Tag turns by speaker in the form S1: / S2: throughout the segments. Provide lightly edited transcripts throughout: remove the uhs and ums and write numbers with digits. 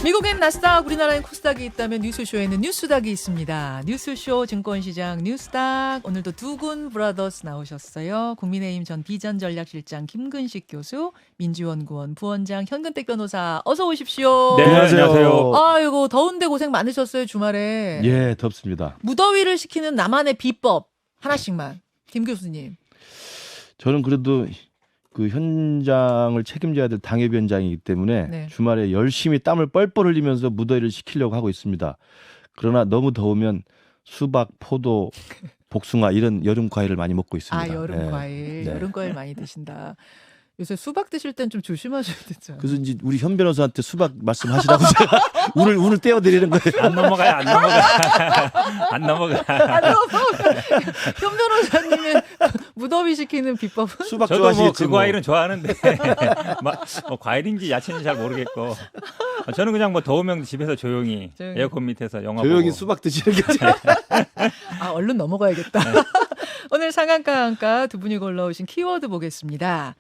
S1: 미국엔 나스닥, 우리나라엔 코스닥이 있다면 뉴스쇼에는 뉴스닥이 있습니다. 뉴스쇼 증권시장 뉴스닥. 오늘도 두군 브라더스 나오셨어요. 국민의힘 전 비전전략실장 김근식 교수, 민주연구원 부원장 현근택 변호사 어서 오십시오.
S2: 네, 안녕하세요.
S1: 아이고 더운데 고생 많으셨어요 주말에.
S2: 예, 덥습니다.
S1: 무더위를 식히는 나만의 비법 하나씩만. 김 교수님.
S2: 저는 그래도 그 현장을 책임져야 될 당협위원장이기 때문에
S1: 네.
S2: 주말에 열심히 땀을 뻘뻘 흘리면서 무더위를 식히려고 하고 있습니다. 그러나 너무 더우면 수박, 포도, 복숭아 이런 여름 과일을 많이 먹고 있습니다.
S1: 아 여름
S2: 예.
S1: 과일,
S2: 네.
S1: 여름 과일 많이 드신다. 요새 수박 드실 땐 좀 조심하셔야 되죠.
S2: 그래서 이제 우리 현 변호사한테 수박 말씀하시라고 제가 오늘 떼어드리는 거예요.
S3: 안 넘어가요, 안 넘어가. 안 넘어가.
S1: 현 변호사님의 무더위 식히는 비법은?
S2: 수박
S3: 저도 뭐
S2: 좋아하시겠지
S3: 그 과일은 좋아하는데 뭐 과일인지 야채인지 잘 모르겠고 저는 그냥 뭐 더우면 집에서 조용히 에어컨 밑에서 영화
S2: 조용히
S3: 보고.
S2: 수박 드시는 게 아니라
S1: 아 얼른 넘어가야겠다. 오늘 상한가 한가 두 분이 골라오신 키워드 보겠습니다.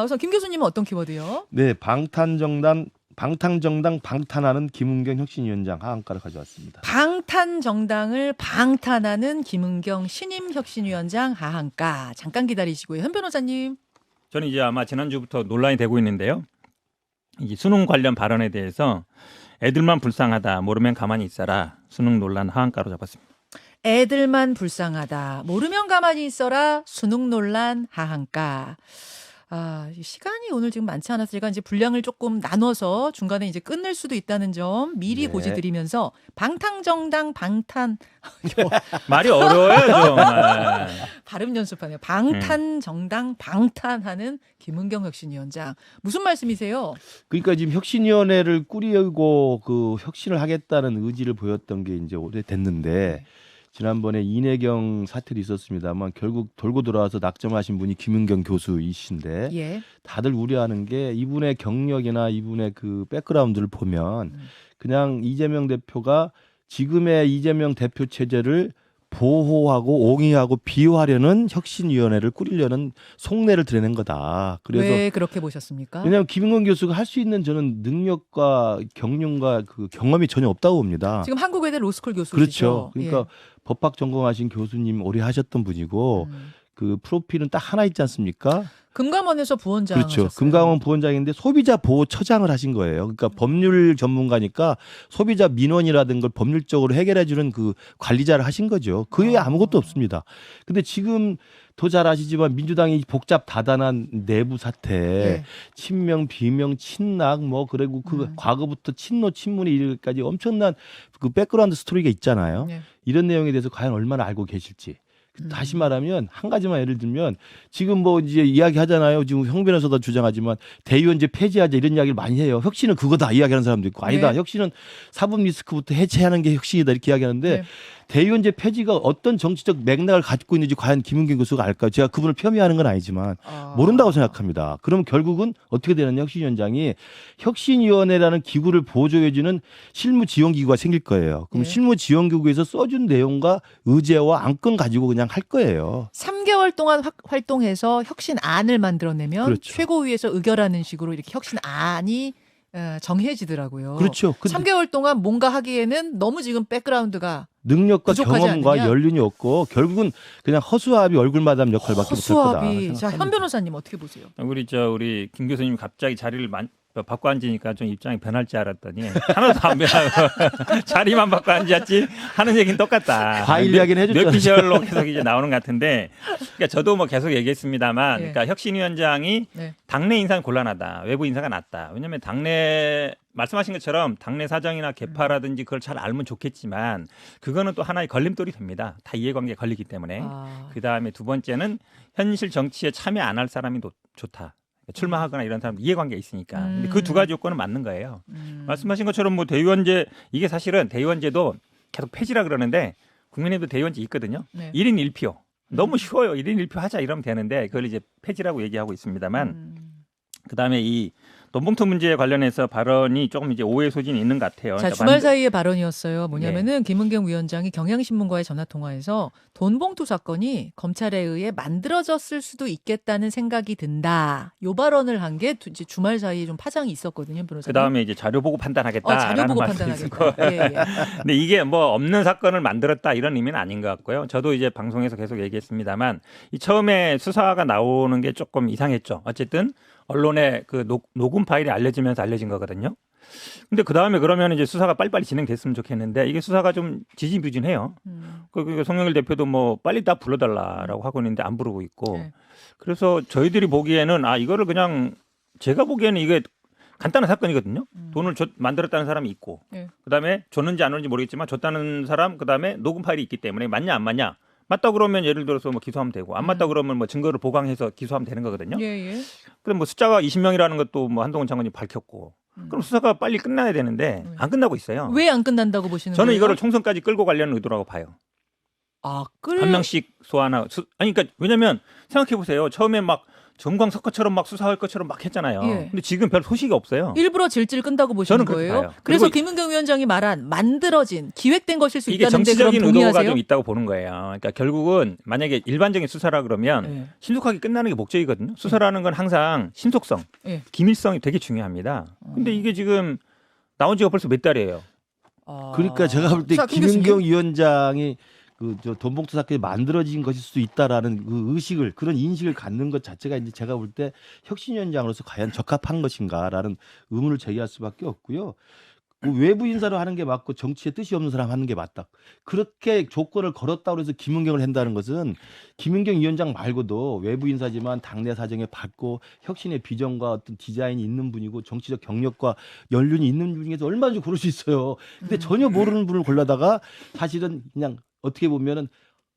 S1: 우선 김 교수님은 어떤 키워드요?
S2: 네, 방탄정당 방탄하는 김은경 혁신위원장 하한가를 가져왔습니다.
S1: 방탄정당을 방탄하는 김은경 신임 혁신위원장 하한가. 잠깐 기다리시고요. 현 변호사님.
S3: 저는 이제 아마 지난주부터 논란이 되고 있는데요. 이 수능 관련 발언에 대해서 애들만 불쌍하다 모르면 가만히 있어라 수능 논란 하한가로 잡았습니다.
S1: 애들만 불쌍하다. 모르면 가만히 있어라. 수능 논란 하한가. 시간이 오늘 지금 많지 않아서 제가 이제 분량을 조금 나눠서 중간에 이제 끊을 수도 있다는 점 미리
S2: 네.
S1: 고지드리면서 방탄정당 방탄
S3: 말이 어려워요 정말.
S1: 발음 연습하네요. 방탄정당 방탄하는 김은경 혁신위원장. 무슨 말씀이세요?
S2: 그러니까 지금 혁신위원회를 꾸리고 그 혁신을 하겠다는 의지를 보였던 게 이제 오래됐는데 지난번에 이내경 사태도 있었습니다만 결국 돌고 돌아와서 낙점하신 분이 김은경 교수이신데
S1: 예.
S2: 다들 우려하는 게 이분의 경력이나 이분의 그 백그라운드를 보면 그냥 이재명 대표가 지금의 이재명 대표 체제를 보호하고 옹이하고 비호하려는 혁신위원회를 꾸리려는 속내를 드러낸 거다. 그래서
S1: 왜 그렇게 보셨습니까?
S2: 왜냐하면 김은경 교수가 할 수 있는 저는 능력과 경륜과 그 경험이 전혀 없다고 봅니다.
S1: 지금 한국외대 로스쿨 교수시죠.
S2: 그렇죠. 그러니까 법학 전공하신 교수님 오래 하셨던 분이고 그 프로필은 딱 하나 있지 않습니까?
S1: 금감원에서 부원장
S2: 그렇죠.
S1: 하셨어요.
S2: 금감원 부원장인데 소비자 보호처장을 하신 거예요. 그러니까 법률 전문가니까 소비자 민원이라든 걸 법률적으로 해결해주는 그 관리자를 하신 거죠. 그 외에 아무것도 없습니다. 근데 지금 더 잘 아시지만 민주당이 복잡 다단한 내부 사태,
S1: 예.
S2: 친명, 비명, 친낙 뭐 그리고 그 과거부터 친노, 친문에 이르기까지 엄청난 그 백그라운드 스토리가 있잖아요.
S1: 예.
S2: 이런 내용에 대해서 과연 얼마나 알고 계실지. 다시 말하면 한 가지만 예를 들면 지금 뭐 이제 이야기 하잖아요. 지금 형 변호사도 주장하지만 대의원제 폐지하자 이런 이야기를 많이 해요. 혁신은 그거다 이야기하는 사람도 있고 아니다.
S1: 네.
S2: 혁신은 사법 리스크부터 해체하는 게 혁신이다 이렇게 이야기하는데
S1: 네.
S2: 대의원제 폐지가 어떤 정치적 맥락을 가지고 있는지 과연 김은경 교수가 알까요? 제가 그분을 폄훼하는 건 아니지만 모른다고 생각합니다. 그럼 결국은 어떻게 되느냐 혁신위원장이 혁신위원회라는 기구를 보조해주는 실무지원기구가 생길 거예요. 그럼
S1: 네.
S2: 실무지원기구에서 써준 내용과 의제와 안건 가지고 그냥 할 거예요.
S1: 3개월 동안 활동해서 혁신안을 만들어내면
S2: 그렇죠.
S1: 최고위에서 의결하는 식으로 이렇게 혁신안이 정해지더라고요.
S2: 그렇죠. 근데
S1: 3개월 동안 뭔가 하기에는 너무 지금 백그라운드가
S2: 능력과
S1: 부족하지
S2: 경험과
S1: 않느냐?
S2: 연륜이 없고 결국은 그냥 허수아비 얼굴마담 역할밖에 못할 거다.
S1: 허수아비. 자,
S2: 생각합니다.
S1: 현 변호사님 어떻게 보세요?
S3: 우리 김 교수님 갑자기 자리를 바꿔 앉으니까 좀 입장이 변할 줄 알았더니 하나도 안 변하고 자리만 바꿔 앉았지 하는 얘기는 똑같다.
S2: 과일 이야기는 해줬죠.
S3: 몇 비절로 계속 이제 나오는 것 같은데 그러니까 저도 뭐 계속 얘기했습니다만
S1: 네.
S3: 그러니까 혁신위원장이
S1: 네.
S3: 당내 인사는 곤란하다. 외부 인사가 낫다. 왜냐하면 당내 말씀하신 것처럼 당내 사정이나 개파라든지 그걸 잘 알면 좋겠지만 그거는 또 하나의 걸림돌이 됩니다. 다 이해관계에 걸리기 때문에. 그다음에 두 번째는 현실 정치에 참여 안 할 사람이 좋다. 출마하거나 이런 사람 이해관계가 있으니까. 근데 그 두 가지 요건은 맞는 거예요. 말씀하신 것처럼 뭐 대의원제 이게 사실은 대의원제도 계속 폐지라 그러는데 국민의힘도 대의원제 있거든요.
S1: 네.
S3: 1인 1표. 너무 쉬워요. 1인 1표 하자 이러면 되는데 그걸 이제 폐지라고 얘기하고 있습니다만 그다음에 이 돈봉투 문제에 관련해서 발언이 조금 이제 오해 소진이 있는 것 같아요.
S1: 자,
S3: 그러니까
S1: 주말 사이의 발언이었어요. 뭐냐면은 김은경 위원장이 경향신문과의 전화 통화에서 돈봉투 사건이 검찰에 의해 만들어졌을 수도 있겠다는 생각이 든다. 요 발언을 한 게 주말 사이에 좀 파장이 있었거든요, 변호사님.
S3: 그다음에 이제 자료 보고 판단하겠다라는
S1: 자료 보고
S3: 말씀이 있을
S1: 판단하겠다.
S3: 거예요.
S1: 예, 예.
S3: 근데 이게 뭐 없는 사건을 만들었다 이런 의미는 아닌 것 같고요. 저도 이제 방송에서 계속 얘기했습니다만 이 처음에 수사가 나오는 게 조금 이상했죠. 어쨌든 언론에 그 녹음 파일이 알려지면서 알려진 거거든요. 근데 그 다음에 그러면 이제 수사가 빨리빨리 진행됐으면 좋겠는데 이게 수사가 좀 지지부진해요. 그 송영길 대표도 뭐 빨리 다 불러달라라고 하고 있는데 안 부르고 있고.
S1: 네.
S3: 그래서 저희들이 보기에는 이거를 그냥 제가 보기에는 이게 간단한 사건이거든요. 돈을 만들었다는 사람이 있고,
S1: 네.
S3: 그다음에 줬는지 안 줬는지 모르겠지만 줬다는 사람, 그다음에 녹음 파일이 있기 때문에 맞냐 안 맞냐. 맞다 그러면 예를 들어서 뭐 기소하면 되고, 안 맞다 그러면 뭐 증거를 보강해서 기소하면 되는 거거든요.
S1: 예, 예.
S3: 그럼 뭐 숫자가 20명이라는 것도 뭐 한동훈 장관이 밝혔고, 그럼 수사가 빨리 끝나야 되는데 안 끝나고 있어요.
S1: 왜 안 끝난다고 보시는
S3: 저는
S1: 거예요?
S3: 이거를 총선까지 끌고 가려는 의도라고 봐요. 한 명씩 소환하고, 그러니까 왜냐면 생각해 보세요. 처음에 막 정광석화처럼 막 수사할 것처럼 막 했잖아요.
S1: 예.
S3: 근데 지금 별 소식이 없어요.
S1: 일부러 질질 끈다고 보시는
S3: 저는 그렇게
S1: 거예요?
S3: 봐요.
S1: 그래서
S3: 그리고
S1: 김은경 위원장이 말한 만들어진 기획된 것일 수
S3: 이게
S1: 있다는데
S3: 정치적인
S1: 그럼
S3: 의도가
S1: 동의하세요?
S3: 좀 있다고 보는 거예요. 그러니까 결국은 만약에 일반적인 수사라 그러면
S1: 예.
S3: 신속하게 끝나는 게 목적이거든요. 수사라는 건 항상 신속성,
S1: 예.
S3: 기밀성이 되게 중요합니다. 근데 이게 지금 나온 지가 벌써 몇 달이에요.
S2: 그러니까 제가 볼 때
S1: 자, 김
S2: 김은경
S1: 교수님.
S2: 위원장이 저 돈봉투 사건이 만들어진 것일 수도 있다라는 그 의식을 그런 인식을 갖는 것 자체가 이제 제가 볼 때 혁신위원장으로서 과연 적합한 것인가라는 의문을 제기할 수밖에 없고요. 그 외부 인사로 하는 게 맞고 정치에 뜻이 없는 사람 하는 게 맞다. 그렇게 조건을 걸었다고 해서 김은경을 한다는 것은 김은경 위원장 말고도 외부 인사지만 당내 사정에 받고 혁신의 비전과 어떤 디자인이 있는 분이고 정치적 경력과 연륜이 있는 분 중에서 얼마든지 고를 수 있어요. 근데 전혀 모르는 분을 골라다가 사실은 그냥 어떻게 보면은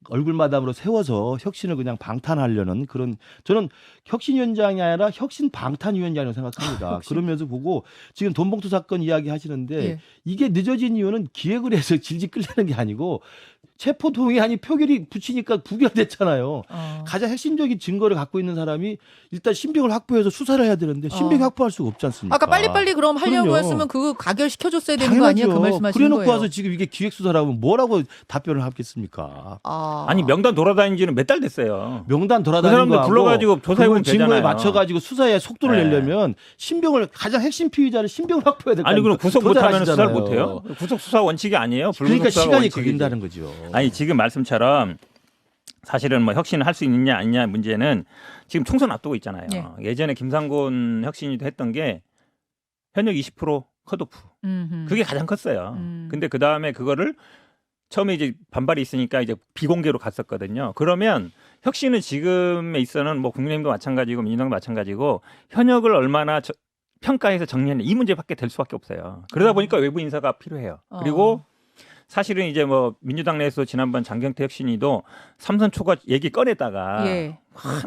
S2: 얼굴마담으로 세워서 혁신을 그냥 방탄하려는 그런 저는 혁신위원장이 아니라 혁신 방탄위원장이라고 생각합니다. 그러면서 보고 지금 돈봉투 사건 이야기 하시는데
S1: 예.
S2: 이게 늦어진 이유는 기획을 해서 질질 끌려는 게 아니고 체포동의안이 표결이 붙이니까 부결됐잖아요. 가장 핵심적인 증거를 갖고 있는 사람이 일단 신병을 확보해서 수사를 해야 되는데 신병 확보할 수가 없지 않습니까?
S1: 아까 빨리빨리 그럼 하려고
S2: 그럼요.
S1: 했으면 그거 가결시켜줬어야 되는 거 아니에요? 그 말씀하시는
S2: 그래놓고
S1: 거예요.
S2: 와서 지금 이게 기획수사라면 뭐라고 답변을 하겠습니까?
S3: 아니 명단 돌아다닌 지는 몇 달 됐어요.
S2: 명단
S3: 그
S2: 돌아다니는
S3: 사람들
S2: 거하고
S3: 불러가지고 조사해보면
S2: 그걸 증거에
S3: 되잖아요.
S2: 맞춰가지고 수사에 속도를
S3: 네.
S2: 내려면 신병을 가장 핵심 피의자를 신병을 확보해야 될 거
S3: 아니
S2: 아닙니까?
S3: 그럼 구속
S2: 더
S3: 못하면
S2: 잘하시잖아요.
S3: 수사를 못해요? 구속 수사 원칙이 아니에요. 불구속
S2: 그러니까
S3: 수사가
S2: 시간이
S3: 원칙이지.
S2: 걸린다는 거죠.
S3: 아니 지금 말씀처럼 사실은 뭐 혁신을 할 수 있느냐 아니냐 문제는 지금 총선 앞두고 있잖아요.
S1: 네.
S3: 예전에 김상곤 혁신이도 했던 게 현역 20% 컷오프. 그게 가장 컸어요. 근데 그 다음에 그거를 처음에 이제 반발이 있으니까 이제 비공개로 갔었거든요. 그러면 혁신은 지금에 있어는 뭐 국민의힘도 마찬가지고 민주당도 마찬가지고 현역을 얼마나 평가해서 정리하는 이 문제밖에 될 수밖에 없어요. 그러다 보니까 외부 인사가 필요해요. 그리고 사실은 이제 뭐 민주당 내에서 지난번 장경태 혁신이도 삼선 초과 얘기 꺼내다가
S1: 예.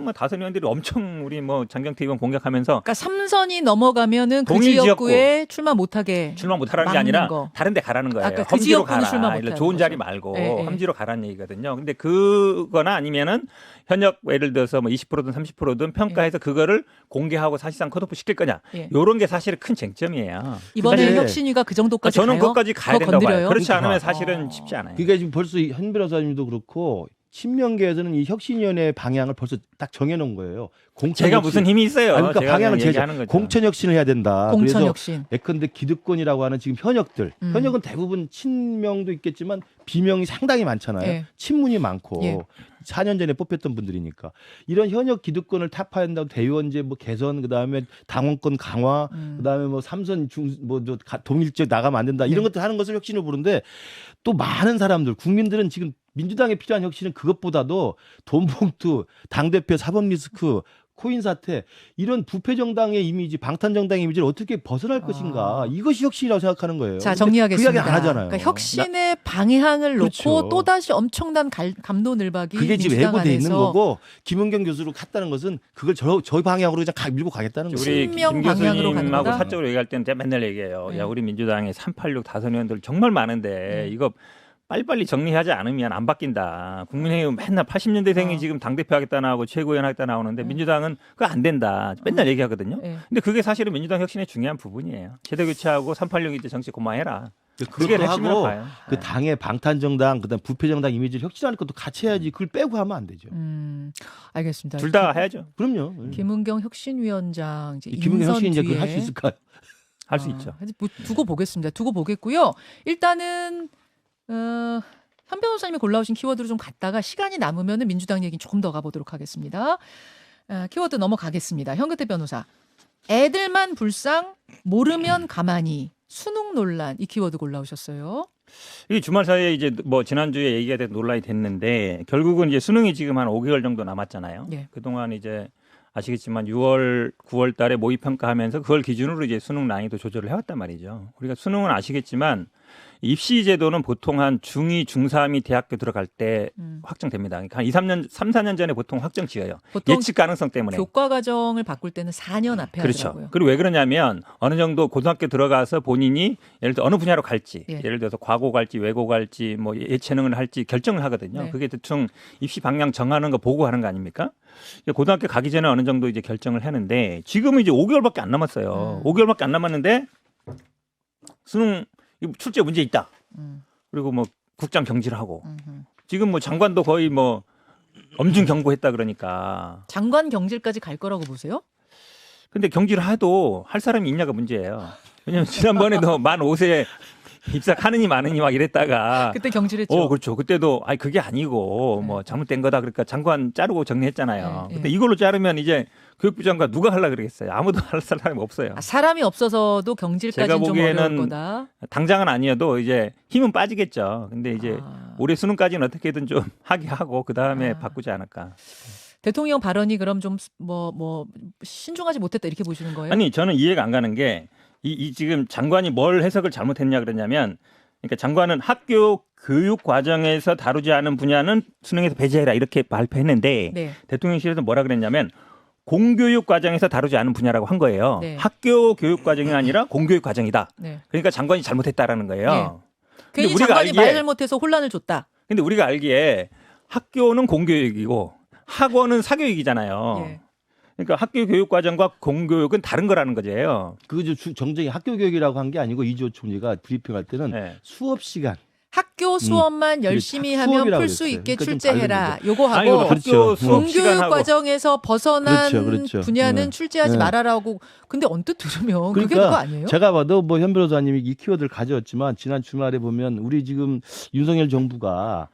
S3: 뭐 다선 의원들이 엄청 우리 뭐 장경태 의원 공격하면서
S1: 그러니까 3선이 넘어가면은 그
S3: 동일
S1: 지역구에 출마 못하게
S3: 출마 못하라는 게
S1: 막는
S3: 아니라
S1: 거.
S3: 다른 데 가라는 거예요.
S1: 아까 그
S3: 험지로
S1: 지역구는
S3: 가라.
S1: 출마
S3: 이런
S1: 못하는
S3: 좋은 자리
S1: 거죠.
S3: 말고
S1: 예, 예.
S3: 험지로 가라는 얘기거든요. 근데 그거나 아니면은 현역 예를 들어서 뭐 20%든 30%든 평가해서 그거를 공개하고 사실상 컷오프 시킬 거냐.
S1: 예.
S3: 요런 게 사실은 큰 쟁점이에요.
S1: 이번에
S2: 사실
S1: 혁신위가 그 정도까지
S3: 저는
S1: 가요?
S3: 그것까지 가야
S1: 그거
S3: 된다고 봐요.
S1: 건드려요?
S3: 그렇지 않으면
S2: 그러니까.
S3: 사실은 쉽지 않아요.
S2: 그러니까 지금 벌써 현 변호사님도 그렇고 친명계에서는 이 혁신위원회의 방향을 벌써 딱 정해놓은 거예요.
S3: 제가 무슨 힘이 있어요?
S2: 그러니까
S3: 제가
S2: 방향을
S3: 그냥 얘기하는 거죠.
S2: 공천 혁신을 해야 된다.
S1: 공천
S2: 그래서
S1: 혁신.
S2: 예컨대 기득권이라고 하는 지금 현역들, 현역은 대부분 친명도 있겠지만 비명이 상당히 많잖아요.
S1: 예.
S2: 친문이 많고
S1: 예.
S2: 4년 전에 뽑혔던 분들이니까 이런 현역 기득권을 타파한다고 대의원제 뭐 개선, 그다음에 당원권 강화, 그다음에 뭐 삼선 동일제 나가면 안 된다 이런 것들 하는 것을 혁신을 부르는데 또 많은 사람들 국민들은 지금 민주당에 필요한 혁신은 그것보다도 돈봉투, 당대표 사법 리스크, 코인 사태 이런 부패 정당의 이미지, 방탄 정당의 이미지를 어떻게 벗어날 것인가 이것이 혁신이라고 생각하는 거예요.
S1: 자,
S2: 근데
S1: 정리하겠습니다.
S2: 그 이야기 안 하잖아요.
S1: 그러니까 혁신의 방향을
S2: 그렇죠.
S1: 놓고 또다시 엄청난 감도늘박이
S2: 그게 지금
S1: 민주당
S2: 예고돼 있는
S1: 안에서
S2: 거고 김은경 교수로 갔다는 것은 그걸 저 방향으로 그냥 밀고 가겠다는 거죠.
S3: 우리
S1: 친명
S3: 김
S1: 방향으로 가는
S3: 교수님하고
S1: 거다?
S3: 사적으로 얘기할 때는 제가 맨날 얘기해요.
S1: 네.
S3: 야 우리 민주당에 386 다선 의원들 정말 많은데 이거 빨리빨리 정리하지 않으면 안 바뀐다. 국민의힘은 맨날 80년대생이 지금 당대표 하겠다 나오고 최고위원 하겠다 나오는데 민주당은 그거 안 된다. 맨날 얘기하거든요. 근데 그게 사실은 민주당 혁신의 중요한 부분이에요. 세대 교체하고 386 이제 정치 그만해라. 그게
S2: 그것도
S3: 핵심이라고
S2: 하고
S3: 봐요.
S2: 그 당의 방탄정당 그다음 부패정당 이미지를 혁신하는 것도 같이 해야지. 그걸 빼고 하면 안 되죠.
S1: 알겠습니다.
S3: 둘 다 해야죠.
S2: 그럼요.
S1: 김은경 혁신위원장 이제
S2: 김은경
S1: 인선
S2: 혁신이 이제
S1: 뒤에
S2: 그걸 할 수 있을까요?
S3: 할 수 있죠.
S1: 뭐 두고 보겠습니다. 두고 보겠고요. 일단은 현 변호사님이 골라오신 키워드로 좀 갔다가 시간이 남으면 민주당 얘기 조금 더 가보도록 하겠습니다. 키워드 넘어가겠습니다. 현근태 변호사. 애들만 불쌍, 모르면 가만히. 수능 논란 이 키워드 골라오셨어요.
S3: 이 주말 사이에 이제 뭐 지난주에 얘기가 돼서 논란이 됐는데 결국은 이제 수능이 지금 한 5개월 정도 남았잖아요.
S1: 예.
S3: 그동안 이제 아시겠지만 6월, 9월 달에 모의 평가하면서 그걸 기준으로 이제 수능 난이도 조절을 해왔단 말이죠. 우리가 수능은 아시겠지만 입시 제도는 보통 한 중2, 중3이 대학교 들어갈 때 확정됩니다. 그러니까 한 3, 4년 전에 보통 확정 지어요.
S1: 보통
S3: 예측 가능성 때문에.
S1: 교과 과정을 바꿀 때는 4년 앞에
S3: 그렇죠.
S1: 하더라고요.
S3: 그리고 왜 그러냐면 어느 정도 고등학교 들어가서 본인이 예를 들어 어느 분야로 갈지,
S1: 예.
S3: 예를 들어서 과고 갈지, 외고 갈지, 뭐 예체능을 할지 결정을 하거든요.
S1: 네.
S3: 그게 대충 입시 방향 정하는 거 보고 하는 거 아닙니까? 고등학교 가기 전에 어느 정도 이제 결정을 하는데 지금은 이제 5개월밖에 안 남았어요. 5개월밖에 안 남았는데 수능 출제 문제 있다. 그리고 뭐 국장 경질을 하고 지금 뭐 장관도 거의 뭐 엄중 경고했다 그러니까.
S1: 장관 경질까지 갈 거라고 보세요?
S3: 근데 경질을 해도 할 사람이 있냐가 문제예요. 왜냐면 지난번에도 만 5세 입사하느니 마느니 막 이랬다가
S1: 그때 경질했죠.
S3: 그렇죠. 그때도 아니 그게 아니고 뭐 잘못된 거다 그러니까 장관 자르고 정리했잖아요.
S1: 네,
S3: 근데
S1: 네.
S3: 이걸로 자르면 이제 교육부 장관 누가 하려고 그러겠어요. 아무도 할 사람이 없어요.
S1: 사람이 없어서도 경질까지는
S3: 제가
S1: 좀 어려울
S3: 보기에는
S1: 거다.
S3: 당장은 아니어도 이제 힘은 빠지겠죠. 근데 이제 올해 수능까지는 어떻게든 좀 하게 하고 그 다음에 바꾸지 않을까.
S1: 대통령 발언이 그럼 좀 뭐 신중하지 못했다 이렇게 보시는 거예요?
S3: 아니 저는 이해가 안 가는 게 이 지금 장관이 뭘 해석을 잘못했냐 그러냐면 그러니까 장관은 학교 교육 과정에서 다루지 않은 분야는 수능에서 배제해라 이렇게 발표했는데
S1: 네.
S3: 대통령실에서 뭐라 그랬냐면 공교육 과정에서 다루지 않은 분야라고 한 거예요.
S1: 네.
S3: 학교 교육 과정이 아니라 공교육 과정이다.
S1: 네.
S3: 그러니까 장관이 잘못했다라는 거예요.
S1: 괜히
S3: 우리가
S1: 장관이
S3: 알기에-
S1: 말 잘못해서 혼란을 줬다.
S3: 근데 우리가 알기에 학교는 공교육이고 학원은 사교육이잖아요.
S1: 예.
S3: 그러니까 학교 교육 과정과 공교육은 다른 거라는 거죠.
S2: 그 정정이 학교 교육이라고 한 게 아니고 이주호 총리가 브리핑할 때는
S3: 네.
S2: 수업 시간.
S1: 학교 수업만 열심히 하면
S2: 수업이라고
S1: 풀 수
S2: 그랬어요.
S1: 있게
S2: 그러니까 좀
S1: 출제해라. 요거
S3: 아니,
S1: 하고
S2: 그렇죠.
S3: 학교 수업
S1: 공교육
S3: 시간하고
S1: 과정에서 벗어난
S2: 그렇죠.
S1: 분야는
S2: 네.
S1: 출제하지
S2: 네.
S1: 말아라고. 근데 언뜻 들으면 그게
S2: 그러니까
S1: 그거 아니에요?
S2: 제가 봐도 뭐 현 변호사님이 이 키워드를 가져왔지만 지난 주말에 보면 우리 지금 윤석열 정부가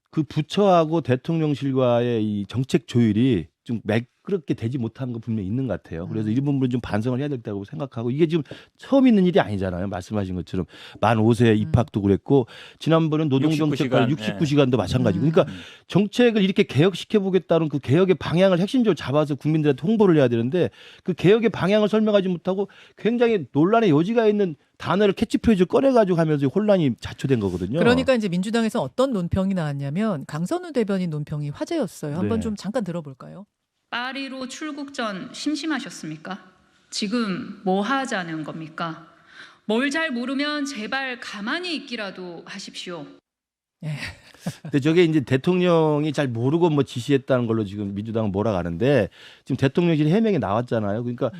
S2: 그 부처하고 대통령실과의 이 정책 조율이 좀 매끄럽게 되지 못한 거 분명히 있는 것 같아요. 그래서 이 부분을 좀 반성을 해야 된다고 생각하고 이게 지금 처음 있는 일이 아니잖아요. 말씀하신 것처럼 만 5세 입학도 그랬고 지난번은 노동정책과 69시간도 마찬가지고 그러니까 정책을 이렇게 개혁시켜 보겠다는 그 개혁의 방향을 핵심적으로 잡아서 국민들한테 홍보를 해야 되는데 그 개혁의 방향을 설명하지 못하고 굉장히 논란의 여지가 있는 단어를 캐치프레이즈 꺼내가지고 하면서 혼란이 자초된 거거든요.
S1: 그러니까 이제 민주당에서 어떤 논평이 나왔냐면 강선우 대변인 논평이 화제였어요. 한번
S2: 네.
S1: 좀 잠깐 들어볼까요?
S4: 파리로 출국 전 심심하셨습니까? 지금 뭐 하자는 겁니까? 뭘 잘 모르면 제발 가만히 있기라도 하십시오.
S2: 근데 저게 이제 대통령이 잘 모르고 뭐 지시했다는 걸로 지금 민주당은 몰아가는데 지금 대통령실 해명이 나왔잖아요. 그러니까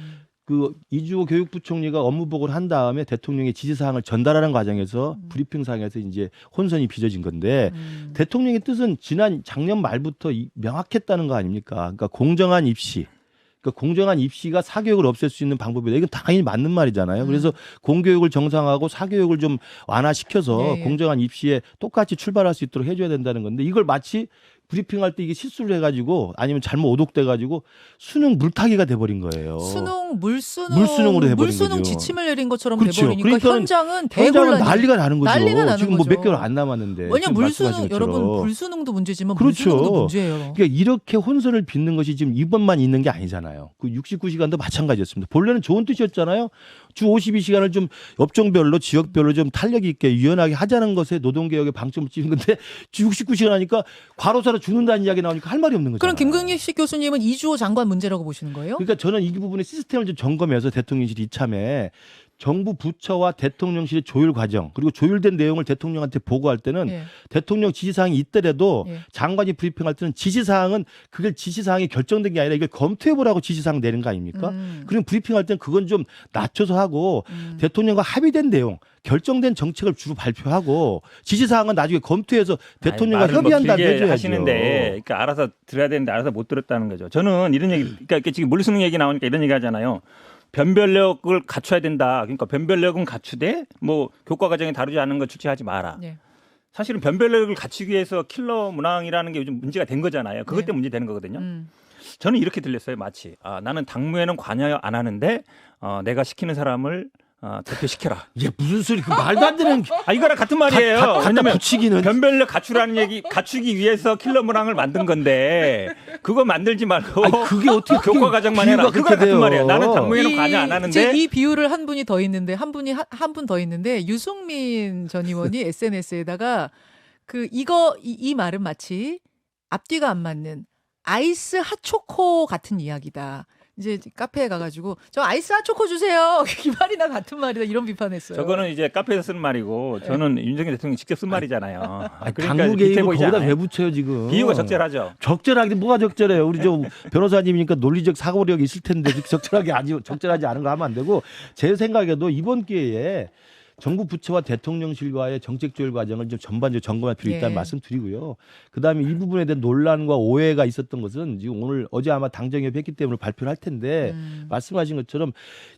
S2: 그 이주호 교육부총리가 업무 보고를 한 다음에 대통령의 지시사항을 전달하는 과정에서 브리핑상에서 이제 혼선이 빚어진 건데 대통령의 뜻은 작년 말부터 명확했다는 거 아닙니까? 그러니까 공정한 입시. 그러니까 공정한 입시가 사교육을 없앨 수 있는 방법이다. 이건 당연히 맞는 말이잖아요. 그래서 공교육을 정상화하고 사교육을 좀 완화시켜서
S1: 네, 예.
S2: 공정한 입시에 똑같이 출발할 수 있도록 해줘야 된다는 건데 이걸 마치 브리핑할 때 이게 실수를 해가지고 아니면 잘못 오독돼가지고 수능 물타기가 돼버린 거예요.
S1: 물수능으로
S2: 해버린
S1: 물수능
S2: 거죠.
S1: 지침을 내린 것처럼
S2: 그렇죠.
S1: 돼버리니까
S2: 그러니까는
S1: 현장은
S2: 현장은
S1: 대혼란이.
S2: 난리가 나는 거죠.
S1: 난리가 나는
S2: 지금 뭐
S1: 거죠.
S2: 몇 개월 안 남았는데.
S1: 왜냐
S2: 지금
S1: 물수능
S2: 말씀하신
S1: 여러분
S2: 것처럼.
S1: 불수능도 문제지만
S2: 그렇죠.
S1: 물수능도 문제예요.
S2: 그러니까 이렇게 혼선을 빚는 것이 지금 이번만 있는 게 아니잖아요. 그 69시간도 마찬가지였습니다. 본래는 좋은 뜻이었잖아요. 주 52시간을 좀 업종별로 지역별로 좀 탄력 있게 유연하게 하자는 것에 노동개혁의 방점을 찍은 건데 주 69시간 하니까 과로사로 죽는다는 이야기 나오니까 할 말이 없는 거죠.
S1: 그럼 김근식 교수님은 이주호 장관 문제라고 보시는 거예요?
S2: 그러니까 저는 이 부분의 시스템을 좀 점검해서 대통령실 이참에 정부 부처와 대통령실의 조율 과정 그리고 조율된 내용을 대통령한테 보고할 때는
S1: 예.
S2: 대통령 지시사항이 있더라도
S1: 예.
S2: 장관이 브리핑할 때는 지시사항은 그게 지시사항이 결정된 게 아니라 이걸 검토해보라고 지시사항 내는 거 아닙니까? 그럼 브리핑할 때는 그건 좀 낮춰서 하고 대통령과 합의된 내용 결정된 정책을 주로 발표하고 지시사항은 나중에 검토해서 대통령과 협의한 다음에 해줘야죠.
S3: 하시는데 그러니까 알아서 들어야 되는데 알아서 못 들었다는 거죠. 저는 이런 얘기 그러니까 지금 물리수능 얘기 나오니까 이런 얘기 하잖아요. 변별력을 갖춰야 된다. 그러니까 변별력은 갖추되 뭐 교과 과정에 다루지 않은 거 출제하지 마라.
S1: 예.
S3: 사실은 변별력을 갖추기 위해서 킬러 문항이라는 게 요즘 문제가 된 거잖아요. 그것
S1: 네.
S3: 때문에 문제 되는 거거든요. 저는 이렇게 들렸어요. 마치 나는 당무에는 관여 안 하는데 내가 시키는 사람을 대표시켜라.
S2: 이게 무슨 소리? 그 말도 안 되는.
S3: 이거랑 같은 말이에요.
S2: 갖다
S3: 왜냐면
S2: 붙이기는.
S3: 변별력 갖추라는 얘기 갖추기 위해서 킬러 문항을 만든 건데 그거 만들지 말고
S2: 아니, 그게 어떻게
S3: 교과 과정만 해라.
S2: 비유가
S3: 그거
S2: 그렇게
S3: 같은
S2: 돼요.
S3: 말이에요. 나는 당무에는 관여 안
S1: 이제
S3: 하는데
S1: 이 비유를 한 분이 더 있는데 한 분 더 있는데 유승민 전 의원이 SNS에다가 이 말은 마치 앞뒤가 안 맞는 아이스 핫초코 같은 이야기다. 이제 카페에 가가지고 저 아이스 핫초코 주세요. 이 말이나 같은 말이다 이런 비판했어요.
S3: 저거는 이제 카페에서 쓰는 말이고 저는 윤석열 대통령이 직접 쓴 말이잖아요.
S2: 당무
S3: 비슷해
S2: 개입을
S3: 보이지
S2: 거기다
S3: 않아요?
S2: 왜 붙여요 지금?
S3: 비유가 적절하죠.
S2: 적절하게 뭐가 적절해요? 우리 저 변호사님이니까 논리적 사고력이 있을 텐데 적절하지 않은 거 하면 안 되고 제 생각에도 이번 기회에 정부 부처와 대통령실과의 정책 조율 과정을 좀 전반적으로 점검할 필요 있다는
S1: 예.
S2: 말씀드리고요. 그다음에 이 부분에 대한 논란과 오해가 있었던 것은 지금 어제 아마 당정협의 했기 때문에 발표를 할 텐데 말씀하신 것처럼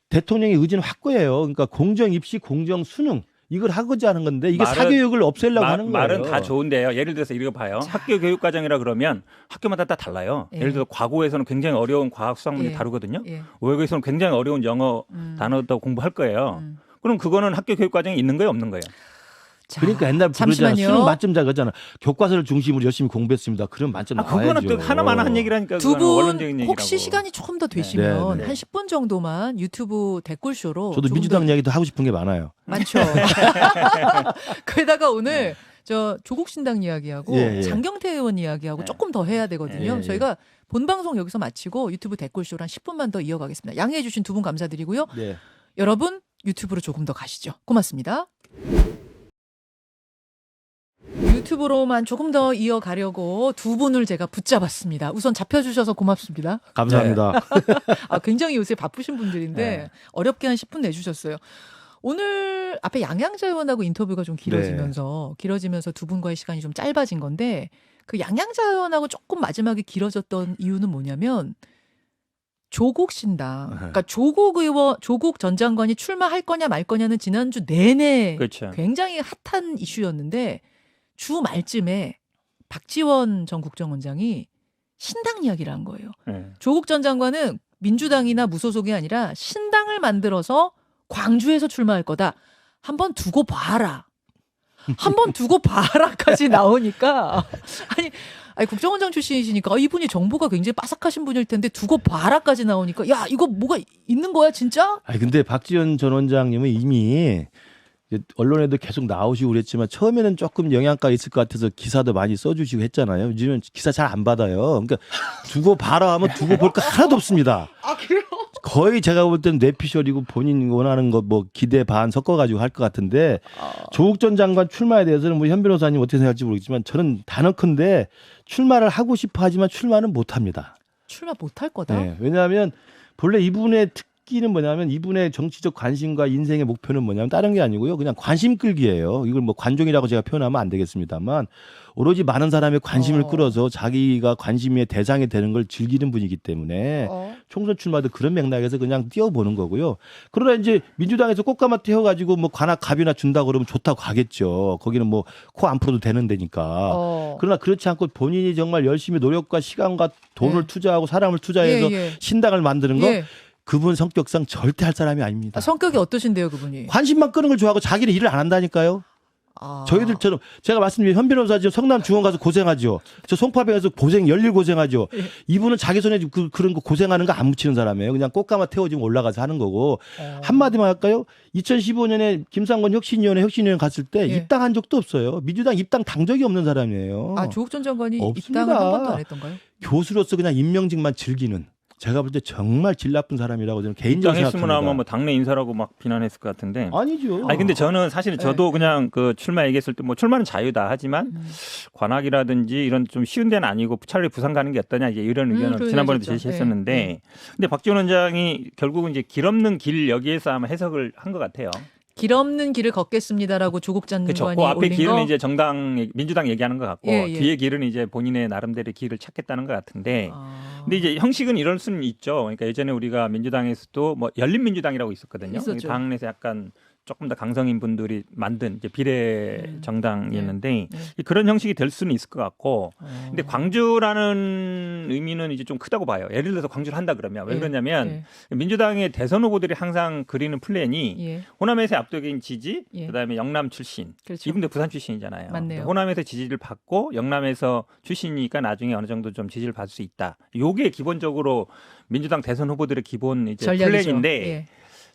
S2: 대통령의 의지는 확고해요. 그러니까 공정 입시, 공정 수능 이걸 하고자 하는 건데 이게 사교육을 없애려고 하는 거예요.
S3: 말은 다 좋은데요. 예를 들어서 이거 봐요. 학교 교육 과정이라 그러면 학교마다 다 달라요.
S1: 예.
S3: 예를 들어서 과고에서는 굉장히 어려운 과학 수학 문제
S1: 예.
S3: 다루거든요.
S1: 예.
S3: 외국에서는 굉장히 어려운 영어 단어도 공부할 거예요. 그럼 그거는 학교 교육 과정에 있는 거예요, 없는 거예요?
S1: 자,
S2: 그러니까 옛날 그러잖아.
S1: 잠시만요.
S2: 수능 만점 잘 가잖아. 교과서를 중심으로 열심히 공부했습니다. 그럼 만점 나와야죠.
S3: 그거는 또 하나만 한 얘기라니까.
S1: 두
S3: 그거는
S1: 분
S3: 원론적인 얘기라고.
S1: 혹시 시간이 조금 더 되시면
S2: 네, 네.
S1: 한 10분 정도만 유튜브 댓글쇼로
S2: 저도
S1: 조금
S2: 민주당
S1: 더
S2: 이야기도 하고 싶은 게 많아요.
S1: 많죠. 게다가 오늘 저 조국 신당 이야기하고
S2: 예, 예.
S1: 장경태 의원 이야기하고
S3: 네.
S1: 조금 더 해야 되거든요.
S2: 예, 예.
S1: 저희가 본 방송 여기서 마치고 유튜브 댓글쇼를 한 10분만 더 이어가겠습니다. 양해해 주신 두 분 감사드리고요.
S2: 네.
S1: 여러분 유튜브로 조금 더 가시죠. 고맙습니다. 유튜브로만 조금 더 이어가려고 두 분을 제가 붙잡았습니다. 우선 잡혀주셔서 고맙습니다.
S2: 감사합니다.
S1: 굉장히 요새 바쁘신 분들인데
S3: 네.
S1: 어렵게 한 10분 내주셨어요. 오늘 앞에 양양자 의원하고 인터뷰가 좀 길어지면서 두 분과의 시간이 좀 짧아진 건데 그 양양자 의원하고 조금 마지막에 길어졌던 이유는 뭐냐면 조국 신당, 그러니까 조국 전 장관이 출마할 거냐 말 거냐는 지난주 내내
S3: 그렇죠.
S1: 굉장히 핫한 이슈였는데 주 말쯤에 박지원 전 국정원장이 신당 이야기를 한 거예요.
S3: 네.
S1: 조국 전 장관은 민주당이나 무소속이 아니라 신당을 만들어서 광주에서 출마할 거다. 한번 두고 봐라. 한번 두고 봐라까지 나오니까 아니 국정원장 출신이시니까 이분이 정보가 굉장히 빠삭하신 분일 텐데 두고 봐라까지 나오니까 야 이거 뭐가 있는 거야 진짜?
S2: 아니 근데 박지원 전 원장님은 이미 이제 언론에도 계속 나오시고 그랬지만 처음에는 조금 영향가 있을 것 같아서 기사도 많이 써주시고 했잖아요. 요즘은 기사 잘 안 받아요. 그러니까 두고 봐라 하면 두고 볼 거 하나도 없습니다.
S1: 아 그래요?
S2: 거의 제가 볼 때는 뇌피셜이고 본인 원하는 거 뭐 기대 반 섞어가지고 할 것 같은데 조국 전 장관 출마에 대해서는 뭐 현 변호사님 어떻게 생각할지 모르겠지만 저는 단언컨대 출마를 하고 싶어 하지만 출마는 못합니다.
S1: 출마 못할 거다.
S2: 네, 왜냐하면 본래 이분의 특기는 뭐냐면 이분의 정치적 관심과 인생의 목표는 뭐냐면 다른 게 아니고요. 그냥 관심 끌기예요. 이걸 뭐 관종이라고 제가 표현하면 안 되겠습니다만 오로지 많은 사람의 관심을 끌어서 자기가 관심의 대상이 되는 걸 즐기는 분이기 때문에 총선 출마도 그런 맥락에서 그냥 뛰어보는 거고요. 그러나 이제 민주당에서 꽃가마 태워가지고 뭐 관악 갑이나 준다 그러면 좋다고 가겠죠. 거기는 뭐 코 안 풀어도 되는 데니까. 그러나 그렇지 않고 본인이 정말 열심히 노력과 시간과 돈을
S1: 예.
S2: 투자하고 사람을 투자해서 신당을 만드는 거
S1: 예.
S2: 그분 성격상 절대 할 사람이 아닙니다.
S1: 성격이 어떠신데요 그분이?
S2: 관심만 끄는 걸 좋아하고 자기는 일을 안 한다니까요. 저희들처럼 제가 말씀드린 현 변호사 지금 성남 중원 가서 고생하죠. 저 송파병에서 열일 고생하죠.
S1: 예.
S2: 이분은 자기 손에 그런 거 고생하는 거 안 묻히는 사람이에요. 그냥 꽃가마 태워지면 올라가서 하는 거고. 한마디만 할까요? 2015년에 김상곤 혁신위원회 갔을 때
S1: 예.
S2: 입당한 적도 없어요. 민주당 입당 당 적이 없는 사람이에요.
S1: 조국 전 장관이
S2: 없습니다.
S1: 입당을 한 번도 안 했던가요?
S2: 교수로서 그냥 임명직만 즐기는. 제가 볼 때 정말 질 나쁜 사람이라고 저는 개인적으로
S3: 입당했으면
S2: 생각합니다.
S3: 아마 뭐 당내 인사라고 막 비난했을 것 같은데.
S2: 아니죠.
S3: 아니 근데 저는 사실 저도 그냥 그 출마 얘기했을 때 뭐 출마는 자유다 하지만 관악이라든지 이런 좀 쉬운 데는 아니고 차라리 부산 가는 게 어떠냐 이제 이런 의견을 지난번에도
S1: 그러셨죠.
S3: 제시했었는데 근데 박지원 원장이 결국은 이제 길 없는 길 여기에서 아마 해석을 한 것 같아요.
S1: 길 없는 길을 걷겠습니다라고 조국 장관이
S3: 그렇죠. 그 앞에
S1: 올린
S3: 길은
S1: 거.
S3: 이제 정당 민주당 얘기하는 것 같고
S1: 예, 예.
S3: 뒤에 길은 이제 본인의 나름대로 길을 찾겠다는 것 같은데
S1: 아.
S3: 근데 이제 형식은 이럴 수는 있죠. 그러니까 예전에 우리가 민주당에서도 뭐 열린민주당이라고 있었거든요.
S1: 있었죠.
S3: 당내에서 약간 조금 더 강성인 분들이 만든 이제 비례 정당이었는데 그런 형식이 될 수는 있을 것 같고 근데 광주라는 의미는 이제 좀 크다고 봐요. 예를 들어서 광주를 한다 그러면 왜
S1: 예,
S3: 그러냐면
S1: 예.
S3: 민주당의 대선 후보들이 항상 그리는 플랜이
S1: 예.
S3: 호남에서의 압도적인 지지,
S1: 예.
S3: 그다음에 영남 출신.
S1: 그렇죠.
S3: 이분들 부산 출신이잖아요.
S1: 맞네요.
S3: 호남에서 지지를 받고 영남에서 출신이니까 나중에 어느 정도 좀 지지를 받을 수 있다. 요게 기본적으로 민주당 대선 후보들의 기본 이제
S1: 전략이죠.
S3: 플랜인데
S1: 예.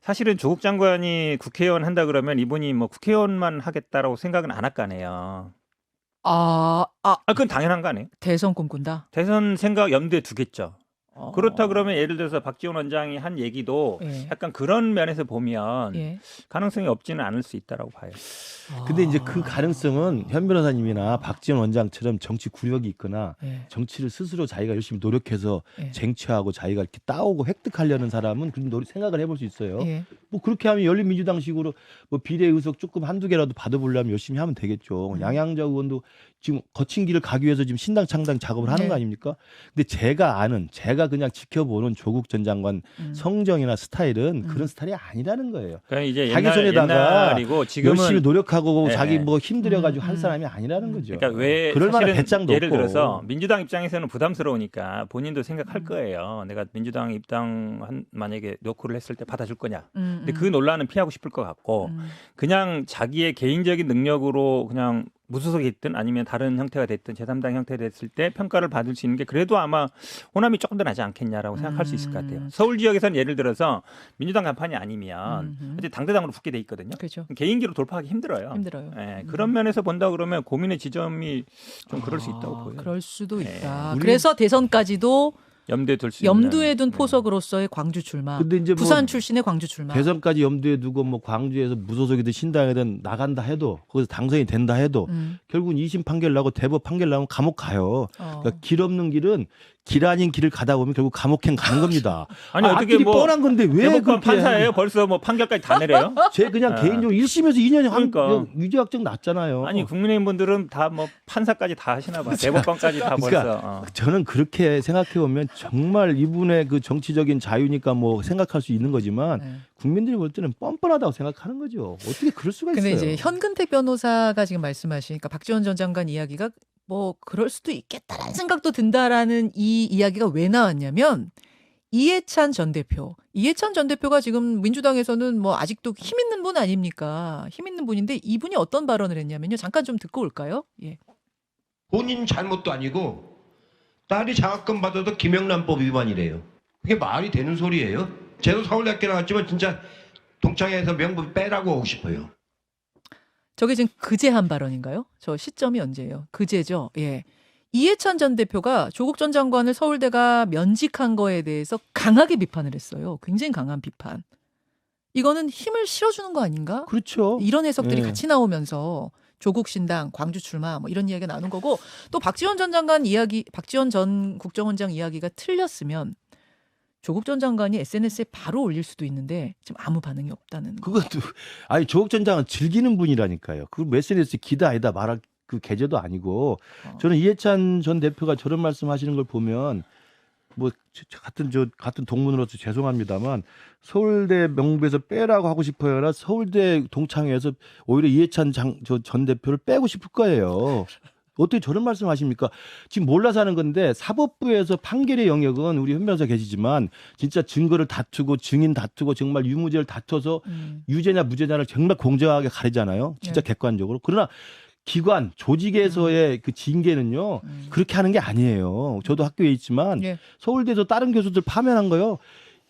S3: 사실은 조국 장관이 국회의원 한다 그러면 이분이 뭐 국회의원만 하겠다라고 생각은 안 할 거 아니에요.
S1: 아,
S3: 그건 당연한 거 아니에요?
S1: 대선 꿈꾼다.
S3: 대선 생각 염두에 두겠죠. 그렇다
S1: 어.
S3: 그러면 예를 들어서 박지원 원장이 한 얘기도
S1: 예.
S3: 약간 그런 면에서 보면
S1: 예.
S3: 가능성이 없지는 않을 수 있다라고 봐요.
S2: 근데 이제 그 가능성은 현 변호사님이나 박지원 원장처럼 정치 구력이 있거나
S1: 예.
S2: 정치를 스스로 자기가 열심히 노력해서
S1: 예.
S2: 쟁취하고 자기가 이렇게 따오고 획득하려는 사람은 그런 생각을 해볼 수 있어요.
S1: 예.
S2: 뭐 그렇게 하면 열린민주당식으로 뭐 비례 의석 조금 한두 개라도 받아보려면 열심히 하면 되겠죠. 양양자 의원도 지금 거친 길을 가기 위해서 지금 신당 창당 작업을 하는
S1: 네.
S2: 거 아닙니까? 근데 제가 그냥 지켜보는 조국 전 장관 성정이나 스타일은 그런 스타일이 아니라는 거예요.
S3: 그러니까 이제
S2: 자기
S3: 옛날,
S2: 손에다가
S3: 옛날이고 지금은
S2: 열심히 노력하고
S3: 네,
S2: 자기
S3: 네.
S2: 뭐 힘들여가지고 한 사람이 아니라는 거죠.
S3: 그러니까 왜
S2: 그럴 만한
S3: 사실은
S2: 배짱도
S3: 예를
S2: 없고.
S3: 들어서 민주당 입장에서는 부담스러우니까 본인도 생각할 거예요. 내가 민주당 입당 만약에 노크를 했을 때 받아줄 거냐. 근데 그 논란은 피하고 싶을 것 같고 그냥 자기의 개인적인 능력으로 그냥 무소속이 됐든 아니면 다른 형태가 됐든 제3당 형태가 됐을 때 평가를 받을 수 있는 게 그래도 아마 호남이 조금 더 나지 않겠냐라고 생각할 수 있을 것 같아요. 서울 지역에서는 예를 들어서 민주당 간판이 아니면 이제 당대당으로 붙게 돼 있거든요.
S1: 그렇죠.
S3: 개인기로 돌파하기 힘들어요.
S1: 힘들어요.
S3: 예, 그런 면에서 본다 그러면 고민의 지점이 좀 그럴 수 있다고 보여요.
S1: 그럴 수도
S3: 네.
S1: 있다. 그래서 대선까지도
S3: 염두에 둘 수
S1: 염두에
S3: 있는.
S1: 둔 포석으로서의 광주 출마.
S2: 근데 이제 뭐
S1: 부산 출신의 광주 출마.
S2: 대선까지 염두에 두고 뭐 광주에서 무소속이든 신당이든 나간다 해도 거기서 당선이 된다 해도 결국은 2심 판결 나고 대법 판결 나면 감옥 가요. 그러니까 길 없는 길은 길 아닌 길을 가다 보면 결국 감옥행 가는 겁니다.
S3: 아니 어떻게
S2: 앞길이
S3: 뭐
S2: 뻔한 건데 왜
S3: 대법관
S2: 그렇게
S3: 판사예요? 벌써 뭐 판결까지 다 내려요?
S2: 제 그냥 개인적으로 1심에서 2년
S3: 그러니까.
S2: 유죄 확정 났잖아요.
S3: 아니 국민의힘 분들은 다 뭐 판사까지 다 하시나 봐. 대법관까지 다
S2: 그러니까
S3: 벌써.
S2: 저는 그렇게 생각해 보면 정말 이분의 그 정치적인 자유니까 뭐 생각할 수 있는 거지만
S1: 네.
S2: 국민들이 볼 때는 뻔뻔하다고 생각하는 거죠. 어떻게 그럴 수가 있어요?
S1: 근데 이제 현근택 변호사가 지금 말씀하시니까 박지원 전 장관 이야기가 뭐 그럴 수도 있겠다라는 생각도 든다라는 이 이야기가 왜 나왔냐면 이해찬 전 대표가 지금 민주당에서는 뭐 아직도 힘 있는 분 아닙니까? 힘 있는 분인데 이분이 어떤 발언을 했냐면요. 잠깐 좀 듣고 올까요? 예.
S5: 본인 잘못도 아니고 딸이 장학금 받아도 김영란법 위반이래요. 그게 말이 되는 소리예요? 저도 서울대학교 나왔지만 진짜 동창회에서 명분 빼라고 하고 싶어요.
S1: 저게 지금 그제 한 발언인가요? 저 시점이 언제예요? 그제죠. 예. 이해찬 전 대표가 조국 전 장관을 서울대가 면직한 거에 대해서 강하게 비판을 했어요. 굉장히 강한 비판. 이거는 힘을 실어주는 거 아닌가?
S2: 그렇죠.
S1: 이런 해석들이
S2: 예.
S1: 같이 나오면서 조국 신당, 광주 출마 뭐 이런 이야기가 나오는 거고 또 박지원 전 장관 이야기, 박지원 전 국정원장 이야기가 틀렸으면 조국 전 장관이 SNS에 바로 올릴 수도 있는데 지금 아무 반응이 없다는 거.
S2: 그것도 아니 조국 전 장은 즐기는 분이라니까요. 그 SNS 기다 아니다 말할 그 계제도 아니고 저는 이해찬 전 대표가 저런 말씀하시는 걸 보면 뭐 같은 동문으로서 죄송합니다만 서울대 명부에서 빼라고 하고 싶어요나 서울대 동창회에서 오히려 이해찬 전 대표를 빼고 싶을 거예요. 어떻게 저런 말씀하십니까? 지금 몰라서 하는 건데 사법부에서 판결의 영역은 우리 현 변호사 계시지만 진짜 증거를 다투고 증인 다투고 정말 유무죄를 다퉈서 유죄냐 무죄냐를 정말 공정하게 가리잖아요. 진짜
S1: 네.
S2: 객관적으로. 그러나 기관 조직에서의 그 징계는요 그렇게 하는 게 아니에요. 저도 학교에 있지만
S1: 예.
S2: 서울대에서 다른 교수들 파면한 거요.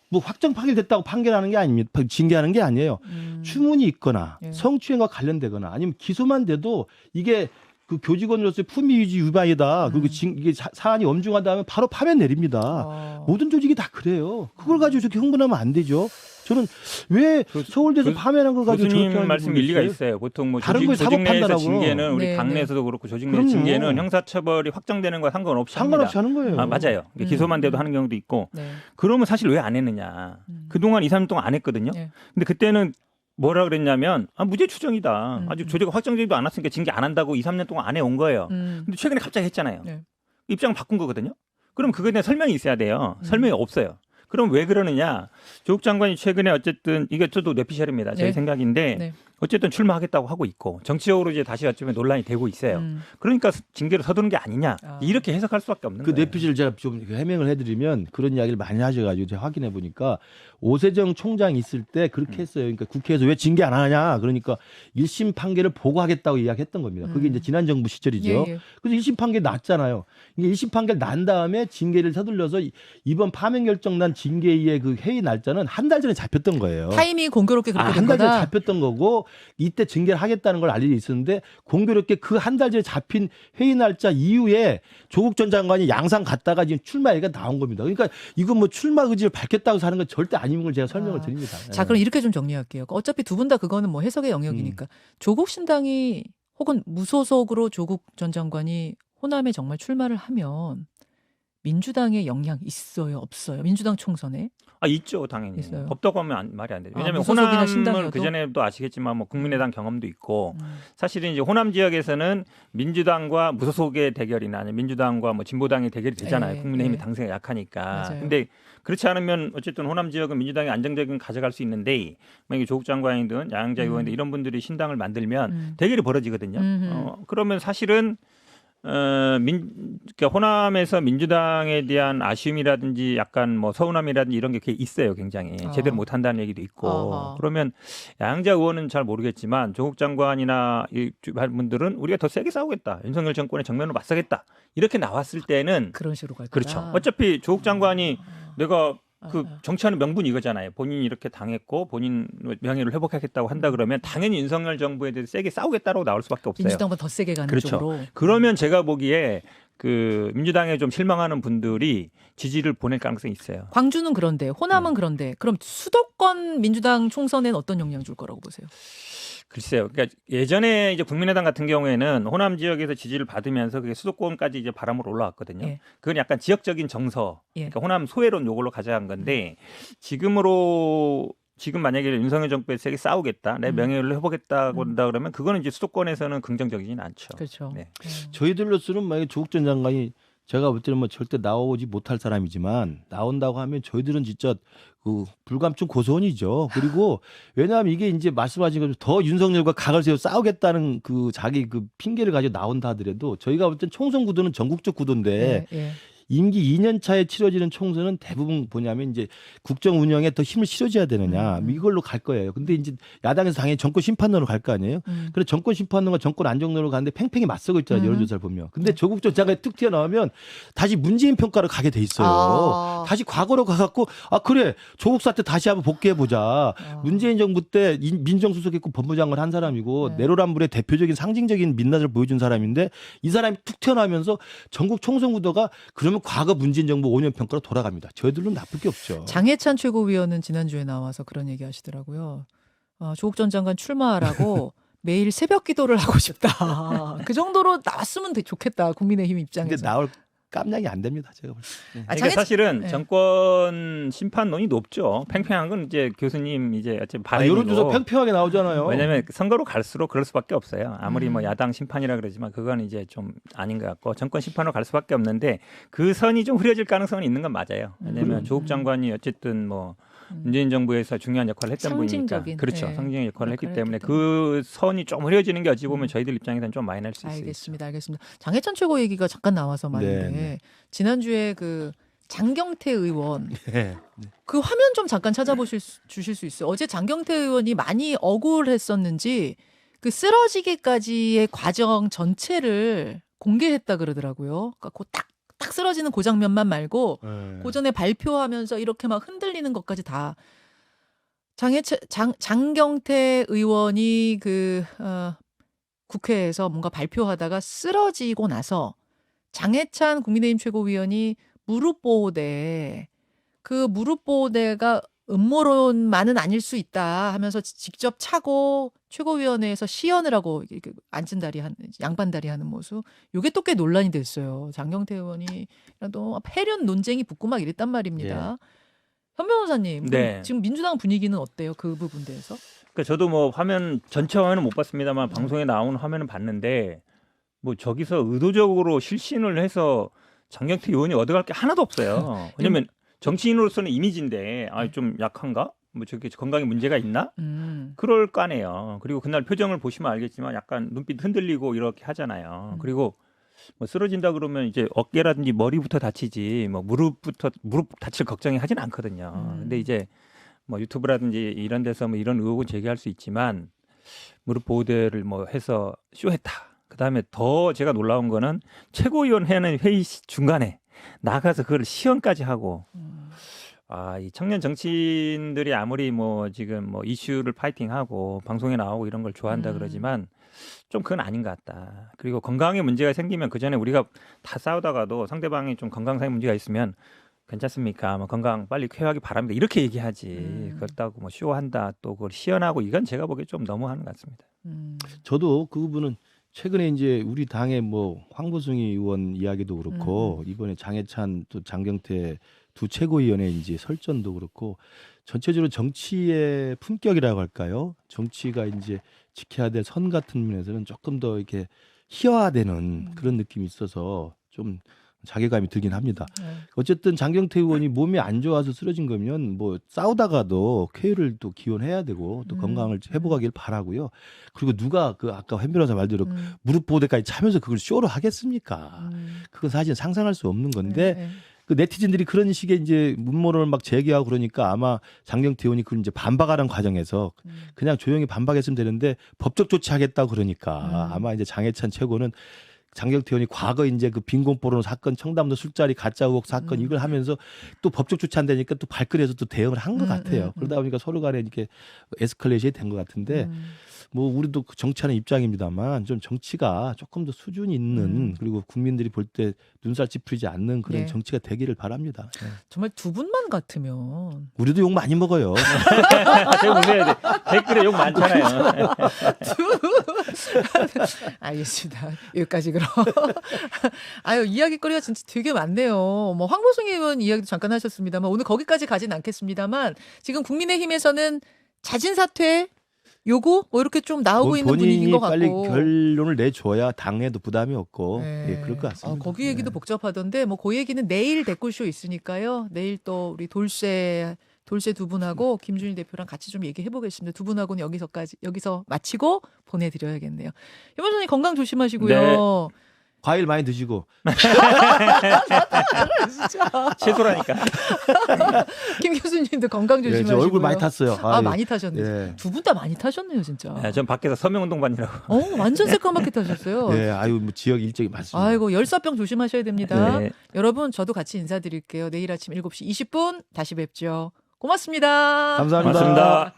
S2: 뭐 확정 판결됐다고 판결하는 게 아닙니다. 징계하는 게 아니에요. 추문이 있거나
S1: 예.
S2: 성추행과 관련되거나 아니면 기소만 돼도 이게 그 교직원으로서의 품위 유지 위반이다. 그리고 이게 사안이 엄중하다면 바로 파면 내립니다. 모든 조직이 다 그래요. 그걸 가지고 저렇게 흥분하면 안 되죠. 저는 왜 서울대에서 파면한 걸 가지고 저렇게
S3: 교수님 말씀 일리가 있어요. 보통 뭐
S2: 다른 거에
S3: 조직 내에서
S2: 사법 판단하고.
S3: 징계는 우리
S1: 네,
S3: 당내에서도 그렇고 조직 내
S2: 그럼요.
S3: 징계는 형사처벌이 확정되는 거 상관없이
S2: 상관없이
S3: 합니다.
S2: 하는 거예요.
S3: 아, 맞아요. 기소만 돼도 하는 경우도 있고.
S1: 네.
S3: 그러면 사실 왜 안 했느냐. 그동안 2, 3년 동안 안 했거든요.
S1: 네.
S3: 근데 그때는 뭐라 그랬냐면 무죄 추정이다. 아직 조제가 확정되지도 않았으니까 징계 안 한다고 2, 3년 동안 안 해온 거예요. 근데 최근에 갑자기 했잖아요.
S1: 네.
S3: 입장을 바꾼 거거든요. 그럼 그거에 대한 설명이 있어야 돼요. 설명이 없어요. 그럼 왜 그러느냐? 조국 장관이 최근에 어쨌든 이게 저도 뇌피셜입니다. 제
S1: 네.
S3: 생각인데
S1: 네.
S3: 어쨌든 출마하겠다고 하고 있고 정치적으로 이제 다시 어쩌면 논란이 되고 있어요. 그러니까 징계로 서두는 게 아니냐 이렇게 해석할 수밖에 없는
S2: 그
S3: 거예요.
S2: 뇌피셜 제가 좀 해명을 해드리면 그런 이야기를 많이 하셔가지고 제가 확인해 보니까 오세정 총장 있을 때 그렇게 했어요. 그러니까 국회에서 왜 징계 안 하냐 그러니까 1심 판결을 보고하겠다고 이야기했던 겁니다. 그게 이제 지난 정부 시절이죠.
S1: 예, 예.
S2: 그래서 1심 판결 났잖아요. 이게 1심 판결 난 다음에 징계를 서둘러서 이번 파면 결정 난 징계의 그 회의 날짜는 한 달 전에 잡혔던 거예요.
S1: 타이밍이 공교롭게 그렇게 된
S2: 한 달 전에
S1: 거다.
S2: 잡혔던 거고 이때 징계를 하겠다는 걸 알려져 있었는데 공교롭게 그 한 달 전에 잡힌 회의 날짜 이후에 조국 전 장관이 양산 갔다가 지금 출마 얘기가 나온 겁니다. 그러니까 이거 뭐 출마 의지를 밝혔다고 하는 건 절대 아닌 걸 제가 설명을 드립니다.
S1: 자, 그럼 이렇게 좀 정리할게요. 어차피 두 분 다 그거는 뭐 해석의 영역이니까 조국 신당이 혹은 무소속으로 조국 전 장관이 호남에 정말 출마를 하면 민주당의 영향 있어요, 없어요? 민주당 총선에?
S3: 있죠, 당연히.
S1: 있어요.
S3: 없다고 하면 말이 안 돼요. 왜냐하면
S1: 무소속이나
S3: 호남을
S1: 신당이어도?
S3: 그 전에도 아시겠지만 뭐 국민의당 경험도 있고 사실은 이제 호남 지역에서는 민주당과 무소속의 대결이나 아니면 민주당과 뭐 진보당의 대결이 되잖아요.
S1: 예,
S3: 국민의힘이
S1: 예.
S3: 당세가 약하니까.
S1: 맞아요.
S3: 근데 그렇지 않으면 어쨌든 호남 지역은 민주당이 안정적인 가져갈 수 있는데 만약에 조국 장관이든 양양자 의원이든 이런 분들이 신당을 만들면 대결이 벌어지거든요. 그러면 사실은 그러니까 호남에서 민주당에 대한 아쉬움이라든지 약간 뭐 서운함이라든지 이런 게 있어요, 굉장히. 제대로 못 한다는 얘기도 있고.
S1: 어허.
S3: 그러면 양양자 의원은 잘 모르겠지만 조국 장관이나 이 분들은 우리가 더 세게 싸우겠다. 윤석열 정권의 정면으로 맞서겠다. 이렇게 나왔을 때는
S1: 그런 식으로 갈 거다.
S3: 그렇죠. 어차피 조국 장관이 내가 그 정치하는 명분이 이거잖아요. 본인이 이렇게 당했고 본인 명예를 회복하겠다고 한다 그러면 당연히 윤석열 정부에 대해서 세게 싸우겠다라고 나올 수밖에 없어요.
S1: 민주당보다 더 세게 가는
S3: 그렇죠.
S1: 쪽으로.
S3: 그러면 제가 보기에 그 민주당에 좀 실망하는 분들이 지지를 보낼 가능성이 있어요.
S1: 광주는 그런데, 호남은 그런데, 그럼 수도권 민주당 총선엔 어떤 영향 줄 거라고 보세요?
S3: 글쎄요. 그러니까 예전에 이제 국민의당 같은 경우에는 호남 지역에서 지지를 받으면서 그게 수도권까지 이제 바람으로 올라왔거든요.
S1: 예.
S3: 그건 약간 지역적인 정서,
S1: 예.
S3: 그러니까 호남 소외론 요걸로 가져간 건데 지금 만약에 윤석열 정부에 세게 싸우겠다, 내 명예를 회복했다고 한다 그러면 그거는 이제 수도권에서는 긍정적이진 않죠.
S1: 그렇죠.
S3: 네.
S2: 저희들로서는 만약에 조국 전 장관이 제가 볼 때는 뭐 절대 나오지 못할 사람이지만 나온다고 하면 저희들은 진짜 그 불감증 고소원이죠. 그리고 왜냐하면 이게 이제 말씀하신 것처럼 더 윤석열과 각을 세워 싸우겠다는 그 자기 그 핑계를 가지고 나온다 하더라도 저희가 볼 땐 총선 구도는 전국적 구도인데
S1: 예, 예.
S2: 임기 2년 차에 치러지는 총선은 대부분 뭐냐면 이제 국정 운영에 더 힘을 실어줘야 되느냐 이걸로 갈 거예요. 근데 이제 야당에서 당연히 정권 심판론으로 갈 거 아니에요. 그래서 정권 심판론과 정권 안정론으로 가는데 팽팽히 맞서고 있잖아요. 여론조사를 보면. 근데 조국 전 장관이 툭 튀어나오면 다시 문재인 평가로 가게 돼 있어요. 다시 과거로 가갖고 그래 조국 사태 다시 한번 복귀해 보자. 문재인 정부 때 민정수석했고 법무장관 한 사람이고 내로남불의 대표적인 상징적인 민낯을 보여준 사람인데 이 사람이 툭 튀어나오면서 전국 총선 구도가 그러면 과거 문재인 정부 5년 평가로 돌아갑니다. 저희들은 나쁠 게 없죠.
S1: 장해찬 최고위원은 지난주에 나와서 그런 얘기 하시더라고요. 조국 전 장관 출마하라고 매일 새벽 기도를 하고 싶다. 그 정도로 나왔으면 좋겠다. 국민의힘 입장에서.
S2: 근데 나올 깜냥이 안 됩니다. 제가 볼 때.
S3: 그러니까 사실은
S1: 네.
S3: 정권 심판론이 높죠. 팽팽한 건 이제 교수님 이제 어쨌든 바람이고.
S2: 여론조사 팽팽하게 나오잖아요.
S3: 왜냐하면 선거로 갈수록 그럴 수밖에 없어요. 아무리 뭐 야당 심판이라 그러지만 그건 이제 좀 아닌 것 같고 정권 심판으로 갈 수밖에 없는데 그 선이 좀 흐려질 가능성은 있는 건 맞아요. 왜냐하면 조국 장관이 어쨌든 뭐 문재인 정부에서 중요한 역할을 했던 분이니까.
S1: 상징적인,
S3: 그렇죠.
S1: 네.
S3: 상징적인 역할을 했기
S1: 역할을
S3: 때문에
S1: 했기
S3: 그 선이 좀 흐려지는 게 어찌 보면 저희들 입장에서는 좀 많이 날 수 있어요.
S1: 알겠습니다. 장해찬 최고 얘기가 잠깐 나와서 말인데
S2: 네.
S1: 지난주에 그 장경태 의원
S2: 네.
S1: 그 화면 좀 잠깐 주실 수 있어요. 어제 장경태 의원이 많이 억울했었는지 그 쓰러지기까지의 과정 전체를 공개했다 그러더라고요. 그러니까 딱 쓰러지는 그 장면만 말고 그 전에 발표하면서 이렇게 막 흔들리는 것까지 다 장경태 의원이 국회에서 뭔가 발표하다가 쓰러지고 나서 장해찬 국민의힘 최고위원이 무릎 보호대, 그 무릎 보호대가 음모론만은 아닐 수 있다 하면서 직접 차고 최고위원회에서 시연을 하고 이렇게 앉은 양반다리 하는 모습, 이게 또 꽤 논란이 됐어요. 장경태 의원이 또 폐륜 논쟁이 붙고 막 이랬단 말입니다. 현 변호사님,
S3: 네.
S1: 지금 민주당 분위기는 어때요? 그 부분 대해서?
S3: 그러니까 저도 뭐 전체 화면은 못 봤습니다만 방송에 나오는 화면은 봤는데 뭐 저기서 의도적으로 실신을 해서 장경태 의원이 얻어갈 게 하나도 없어요. 왜냐면 정치인으로서는 이미지인데 좀 약한가? 뭐 저게 건강에 문제가 있나? 그럴 거 아니에요. 그리고 그날 표정을 보시면 알겠지만 약간 눈빛 흔들리고 이렇게 하잖아요. 그리고 뭐 쓰러진다 그러면 이제 어깨라든지 머리부터 다치지 뭐 무릎 다칠 걱정이 하진 않거든요. 근데 이제 뭐 유튜브라든지 이런 데서 뭐 이런 의혹은 제기할 수 있지만 무릎 보호대를 뭐 해서 쇼했다. 그다음에 더 제가 놀라운 거는 최고위원 회의 중간에 나가서 그걸 시연까지 하고 이 청년 정치인들이 아무리 뭐 지금 뭐 이슈를 파이팅하고 방송에 나오고 이런 걸 좋아한다 그러지만 좀 그건 아닌 것 같다. 그리고 건강에 문제가 생기면 그 전에 우리가 다 싸우다가도 상대방이 좀 건강상의 문제가 있으면 괜찮습니까? 뭐 건강 빨리 쾌하기 바랍니다. 이렇게 얘기하지. 그렇다고 뭐 쇼한다 또 그걸 시연하고 이건 제가 보기에 좀 너무하는 것 같습니다.
S2: 저도 그 부분은 최근에 이제 우리 당의 뭐 황보승 의원 이야기도 그렇고 이번에 장해찬 또 장경태 두 최고위원의 이제 설전도 그렇고 전체적으로 정치의 품격이라고 할까요? 정치가 이제 지켜야 될 선 같은 면에서는 조금 더 이렇게 희화화되는 그런 느낌이 있어서 좀 자괴감이 들긴 합니다. 어쨌든 장경태 의원이 몸이 안 좋아서 쓰러진 거면 뭐 싸우다가도 쾌유를 또 기원해야 되고 또 건강을 회복하길 바라고요. 그리고 누가 그 아까 현 변호사 말대로 무릎 보호대까지 차면서 그걸 쇼로 하겠습니까? 그건 사실 상상할 수 없는 건데 그 네티즌들이 그런 식의 이제 음모론을 막 제기하고 그러니까 아마 장경태 의원이 그걸 이제 반박하는 과정에서 그냥 조용히 반박했으면 되는데 법적 조치하겠다고 그러니까 아마 이제 장해찬 최고는 장경태 의원이 과거 이제 그 빈곤포르노 사건, 청담도 술자리 가짜 의혹 사건 이걸 하면서 또 법적 조치한다니까 또 발끈해서 또 대응을 한 것 같아요. 그러다 보니까 서로 간에 이렇게 에스컬레이션이 된 것 같은데 뭐 우리도 정치하는 입장입니다만 좀 정치가 조금 더 수준이 있는 그리고 국민들이 볼 때 눈살 찌푸리지 않는 그런 정치가 되기를 바랍니다.
S1: 정말 두 분만 같으면
S2: 우리도 욕 많이 먹어요.
S3: 제가 보세요. 댓글에 욕 많잖아요.
S1: 알겠습니다. 여기까지 그럼. 아유, 이야기거리가 진짜 되게 많네요. 뭐 황보승 의원 이야기도 잠깐 하셨습니다만 오늘 거기까지 가진 않겠습니다만 지금 국민의힘에서는 자진 사퇴 요구 뭐 이렇게 좀 나오고 있는 분위기인 것 같고.
S2: 본인이 빨리 결론을 내줘야 당에도 부담이 없고 예, 그럴 것 같습니다.
S1: 거기 얘기도 복잡하던데 뭐 그 얘기는 내일 댓글쇼 있으니까요. 내일 또 우리 돌쇠 두 분하고 김준일 대표랑 같이 좀 얘기해 보겠습니다. 두 분하고는 여기서 마치고 보내드려야겠네요. 현 변호사님 건강 조심하시고요.
S3: 네.
S2: 과일 많이 드시고.
S1: 진짜.
S3: 채소라니까.
S1: 김 교수님도 건강
S2: 예,
S1: 조심하시고요.
S2: 저 얼굴 많이 탔어요.
S1: 많이 타셨네요.
S2: 예.
S1: 두 분 다 많이 타셨네요, 진짜.
S3: 네, 전 밖에서 서명운동반이라고.
S1: 완전 새까맣게 타셨어요.
S2: 예, 아유 뭐 지역 일정이 많습니다.
S1: 아이고 열사병 조심하셔야 됩니다.
S3: 네.
S1: 여러분 저도 같이 인사드릴게요. 내일 아침 7시 20분 다시 뵙죠. 고맙습니다.
S2: 감사합니다.
S3: 고맙습니다.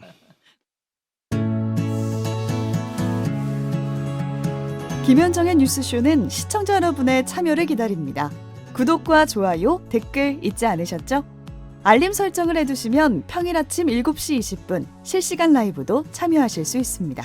S6: 김현정의 뉴스쇼는 시청자 여러분의 참여를 기다립니다. 구독과 좋아요, 댓글 잊지 않으셨죠? 알림 설정을 해두시면 평일 아침 7시 20분 실시간 라이브도 참여하실 수 있습니다.